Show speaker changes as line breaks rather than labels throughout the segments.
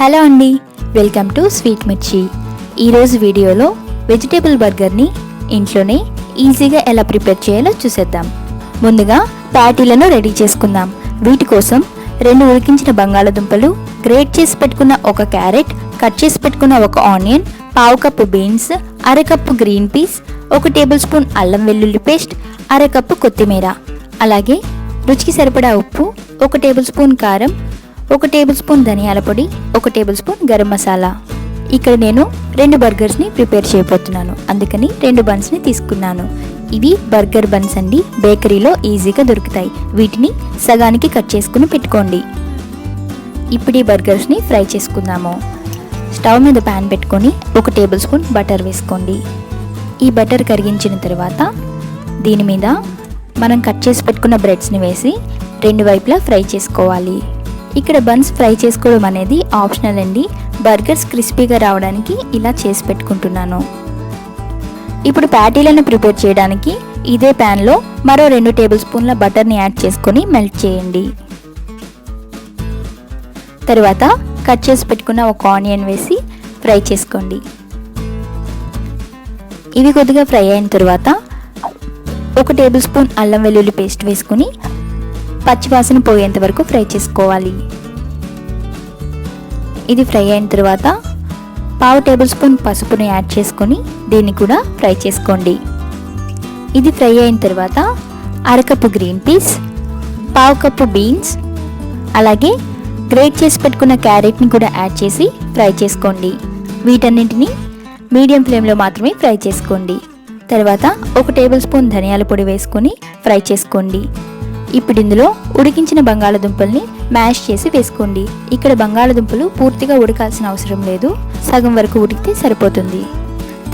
Hello అండి, welcome to sweet మిర్చి. ఈరోజు వీడియోలో వెజిటేబుల్ బర్గర్ని ఇంట్లోనే ఈజీగా ఎలా ప్రిపేర్ చేయాలో చూసేద్దాం. ముందుగా ప్యాటీలను రెడీ చేసుకుందాం. వీటి కోసం 2 ఉడికించిన బంగాళదుంపలు, గ్రేట్ చేసి పెట్టుకున్న 1 క్యారెట్, కట్ చేసి పెట్టుకున్న 1 onion, 1/2 cup beans, 1/2 cup green peas, 1 table spoon అల్లం వెల్లుల్లి పేస్ట్, 1/2 కప్పు కొత్తిమీర, అలాగే రుచికి సరిపడా ఉప్పు, 1 టేబుల్ స్పూన్ కారం, 1 టేబుల్ స్పూన్ ధనియాల పొడి, 1 టేబుల్ స్పూన్ గరం మసాలా. ఇక్కడ నేను 2 బర్గర్స్ని ప్రిపేర్ చేయబోతున్నాను, అందుకని 2 బన్స్ని తీసుకున్నాను. ఇవి బర్గర్ బన్స్ అండి, బేకరీలో ఈజీగా దొరుకుతాయి. వీటిని సగానికి కట్ చేసుకుని పెట్టుకోండి. ఇప్పుడు ఈ బర్గర్స్ని ఫ్రై చేసుకుందాము. స్టవ్ మీద ప్యాన్ పెట్టుకొని 1 టేబుల్ స్పూన్ బటర్ వేసుకోండి. ఈ బటర్ కరిగించిన తర్వాత దీని మీద మనం కట్ చేసి పెట్టుకున్న బ్రెడ్స్ని వేసి 2 వైపులా ఫ్రై చేసుకోవాలి. ఇక్కడ బన్స్ ఫ్రై చేసుకోవడం అనేది ఆప్షనల్ అండి. బర్గర్స్ క్రిస్పీగా రావడానికి ఇలా చేసి పెట్టుకుంటున్నాను. ఇప్పుడు ప్యాటీలను ప్రిపేర్ చేయడానికి ఇదే ప్యాన్లో మరో 2 టేబుల్ స్పూన్ల బటర్ని యాడ్ చేసుకొని మెల్ట్ చేయండి. తర్వాత కట్ చేసి పెట్టుకున్న 1 ఆనియన్ వేసి ఫ్రై చేసుకోండి. ఇవి కొద్దిగా ఫ్రై అయిన తర్వాత 1 టేబుల్ స్పూన్ అల్లం వెల్లుల్లి పేస్ట్ వేసుకుని పచ్చివాసన పోయేంత వరకు ఫ్రై చేసుకోవాలి. ఇది ఫ్రై అయిన తర్వాత 1/2 టేబుల్ స్పూన్ పసుపుని యాడ్ చేసుకొని దీన్ని కూడా ఫ్రై చేసుకోండి. ఇది ఫ్రై అయిన తర్వాత 1/2 cup green peas, 1/2 cup beans, అలాగే గ్రేట్ చేసి పెట్టుకున్న క్యారెట్ని కూడా యాడ్ చేసి ఫ్రై చేసుకోండి. వీటన్నింటినీ మీడియం ఫ్లేమ్లో మాత్రమే ఫ్రై చేసుకోండి. తర్వాత 1 టేబుల్ స్పూన్ ధనియాల పొడి వేసుకొని ఫ్రై చేసుకోండి. ఇప్పుడు ఇందులో ఉడికించిన బంగాళదుంపల్ని మ్యాష్ చేసి వేసుకోండి. ఇక్కడ బంగాళదుంపలు పూర్తిగా ఉడకాల్సిన అవసరం లేదు, సగం వరకు ఉడికితే సరిపోతుంది.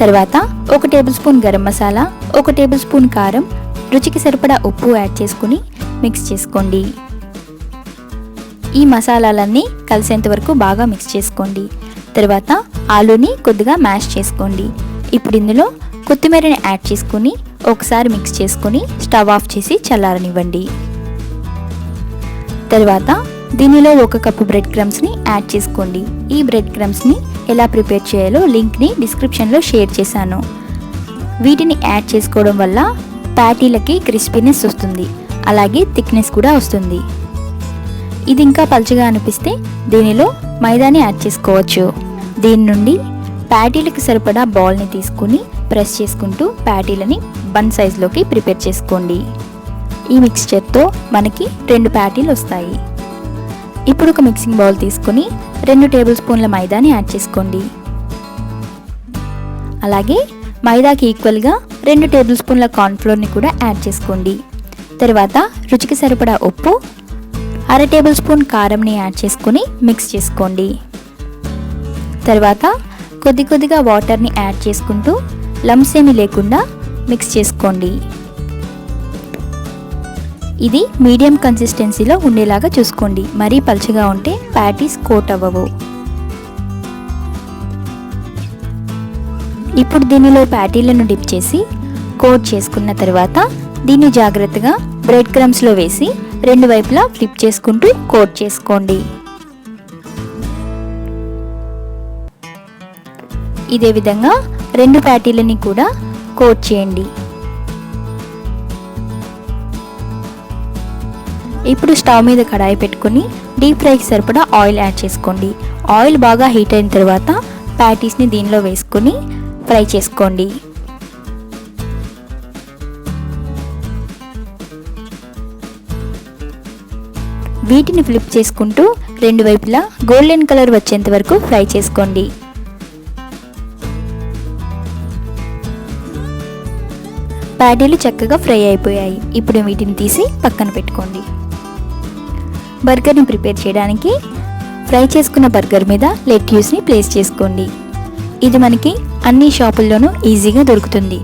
తర్వాత 1 table spoon garam masala, 1 table spoon కారం, రుచికి సరిపడా ఉప్పు యాడ్ చేసుకుని మిక్స్ చేసుకోండి. ఈ మసాలాలన్నీ కలిసేంత వరకు బాగా మిక్స్ చేసుకోండి. తర్వాత ఆలూని కొద్దిగా మ్యాష్ చేసుకోండి. ఇప్పుడు ఇందులో కొత్తిమీరని యాడ్ చేసుకుని ఒకసారి మిక్స్ చేసుకుని స్టవ్ ఆఫ్ చేసి చల్లారనివ్వండి. తర్వాత దీనిలో 1 కప్పు బ్రెడ్ క్రమ్స్ని యాడ్ చేసుకోండి. ఈ బ్రెడ్ క్రమ్స్ని ఎలా ప్రిపేర్ చేయాలో లింక్ని డిస్క్రిప్షన్లో షేర్ చేశాను. వీటిని యాడ్ చేసుకోవడం వల్ల ప్యాటీలకి క్రిస్పీనెస్ వస్తుంది, అలాగే థిక్నెస్ కూడా వస్తుంది. ఇది ఇంకా పలుచగా అనిపిస్తే దీనిలో మైదాని యాడ్ చేసుకోవచ్చు. దీని నుండి ప్యాటీలకు సరిపడా బాల్ని తీసుకుని ప్రెస్ చేసుకుంటూ ప్యాటీలని బన్ సైజ్లోకి ప్రిపేర్ చేసుకోండి. ఈ మిక్స్చర్తో మనకి 2 ప్యాటీలు వస్తాయి. ఇప్పుడు ఒక మిక్సింగ్ బౌల్ తీసుకుని 2 టేబుల్ స్పూన్ల మైదాని యాడ్ చేసుకోండి. అలాగే మైదాకి ఈక్వల్గా 2 టేబుల్ స్పూన్ల కార్న్ఫ్లోర్ని కూడా యాడ్ చేసుకోండి. తర్వాత రుచికి సరిపడా ఉప్పు, 1/2 టేబుల్ స్పూన్ కారంని యాడ్ చేసుకుని మిక్స్ చేసుకోండి. తర్వాత కొద్దిగా వాటర్ని యాడ్ చేసుకుంటూ లమ్స్ ఏమీ లేకుండా మిక్స్ చేసుకోండి. ఇది మీడియం కన్సిస్టెన్సీలో ఉండేలాగా చూసుకోండి, మరీ పలుచగా ఉంటే ప్యాటీస్ కోట్ అవ్వవు. ఇప్పుడు దీనిలో ప్యాటీలను డిప్ చేసి కోట్ చేసుకున్న తర్వాత దీన్ని జాగ్రత్తగా బ్రెడ్ క్రమ్స్లో వేసి 2 వైపులా ఫ్లిప్ చేసుకుంటూ కోట్ చేసుకోండి. ఇదే విధంగా 2 ప్యాటీలని కూడా కోట్ చేయండి. ఇప్పుడు స్టవ్ మీద కడాయి పెట్టుకుని డీప్ ఫ్రైకి సరిపడా ఆయిల్ యాడ్ చేసుకోండి. ఆయిల్ బాగా హీట్ అయిన తర్వాత ప్యాటీస్ని దీనిలో వేసుకొని ఫ్రై చేసుకోండి. వీటిని ఫ్లిప్ చేసుకుంటూ 2 వైపులా గోల్డెన్ కలర్ వచ్చేంత వరకు ఫ్రై చేసుకోండి. ప్యాటీలు చక్కగా ఫ్రై అయిపోయాయి. ఇప్పుడు వీటిని తీసి పక్కన పెట్టుకోండి. బర్గర్ని ప్రిపేర్ చేయడానికి ఫ్రై చేసుకున్న బర్గర్ మీద లెట్యూస్ని ప్లేస్ చేసుకోండి. ఇది మనకి అన్ని షాపుల్లోనూ ఈజీగా దొరుకుతుంది.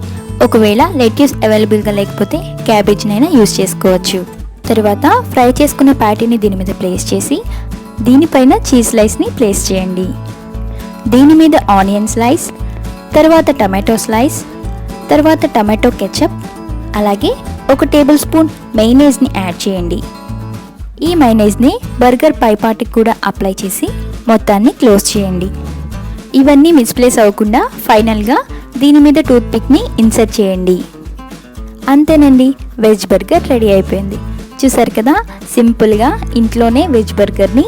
ఒకవేళ లెట్యూస్ అవైలబుల్గా లేకపోతే క్యాబేజ్నైనా యూజ్ చేసుకోవచ్చు. తర్వాత ఫ్రై చేసుకున్న ప్యాటీని దీని మీద ప్లేస్ చేసి దీనిపైన చీజ్ స్లైస్ని ప్లేస్ చేయండి. దీని మీద ఆనియన్ స్లైస్, తర్వాత టమాటో స్లైస్, తర్వాత టమాటో కెచప్, అలాగే 1 టేబుల్ స్పూన్ మెయోనీస్ని యాడ్ చేయండి. ఈ మైనీస్ని బర్గర్ పైపాటికి కూడా అప్లై చేసి మొత్తాన్ని క్లోజ్ చేయండి. ఇవన్నీ మిస్ప్లేస్ అవ్వకుండా ఫైనల్గా దీని మీద టూత్పిక్ని ఇన్సర్ట్ చేయండి. అంతేనండి, వెజ్ బర్గర్ రెడీ అయిపోయింది. చూసారు కదా, సింపుల్గా ఇంట్లోనే వెజ్ బర్గర్ని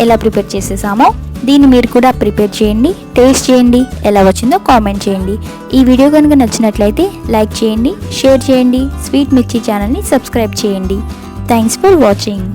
ఎలా ప్రిపేర్ చేసేసామో. దీన్ని మీరు కూడా ప్రిపేర్ చేయండి, టేస్ట్ చేయండి, ఎలా వచ్చిందో కామెంట్ చేయండి. ఈ వీడియో కనుక నచ్చినట్లయితే లైక్ చేయండి, షేర్ చేయండి, స్వీట్ మిర్చి ఛానల్ని సబ్స్క్రైబ్ చేయండి. Thanks for watching.